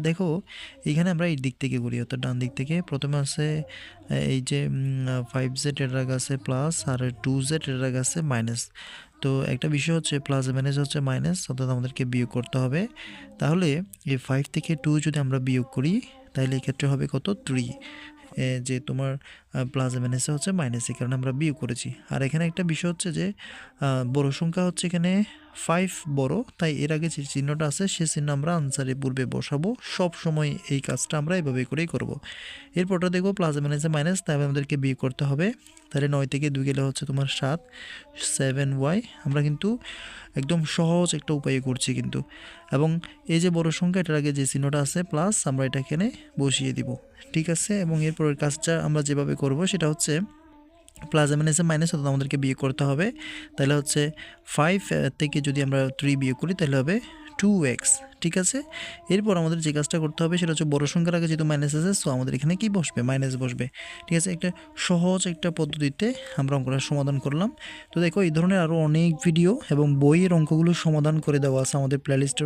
দেখো এইখানে আমরা এই দিক থেকে করি, অর্থাৎ ডান দিক থেকে প্রথমে আছে এই যে 5z এর আগে আছে প্লাস আর 2z এর আগে আছে মাইনাস। তো একটা বিষয় হচ্ছে প্লাস মাইনাস হচ্ছে মাইনাস, অর্থাৎ আমাদেরকে বিয়োগ করতে হবে। তাহলে এই 5 থেকে 2 যদি আমরা বিয়োগ করি তাহলে এক্ষেত্রে হবে কত 3, যে তোমার প্লাস মাইনাসে হচ্ছে মাইনাস, এই কারণে আমরা বিয়োগ করেছি। আর এখানে একটা বিষয় হচ্ছে যে বড় সংখ্যা হচ্ছে এখানে 5 বড়, তাই এর আগে যে চিহ্নটা আছে সে চিহ্ন আমরা আনসারে পূর্বে বসাবো। সব সময় এই কাজটা আমরা এভাবে করেই করব। এরপরটা দেখবো প্লাস মাইনাসে মাইনাস, তাই আমাদেরকে বিয়োগ করতে হবে। তাহলে 9 থেকে 2 গেলে হচ্ছে তোমার 7, 7y। আমরা কিন্তু একদম সহজ একটা উপায়ে করছি কিন্তু। এবং এই যে বড় সংখ্যা, এটার আগে যে চিহ্নটা আছে প্লাস, আমরা এটা এখানে বসিয়ে দিব। ঠিক আছে, এবং এরপরের কাজটা আমরা যেভাবে করব সেটা হচ্ছে প্লাস মাইনাসে মাইনাস, অর্থাৎ আমাদেরকে বিয়োগ করতে হবে। তাহলে হচ্ছে 5 থেকে যদি আমরা 3 বিয়োগ করি তাহলে হবে 2x। ঠিক আছে, এরপর আমাদের যে কাজটা করতে হবে সেটা হচ্ছে বড় সংখ্যার আগে যেহেতু মাইনাস আছে, সো আমাদের এখানে কি বসবে, মাইনাস বসবে। ঠিক আছে, একটা সহজ একটা পদ্ধতিতে আমরা অঙ্কটা সমাধান করলাম। তো দেখো এই ধরনের আরও অনেক ভিডিও এবং বইয়ের অঙ্কগুলো সমাধান করে দেওয়া আছে আমাদের প্লেলিস্টের।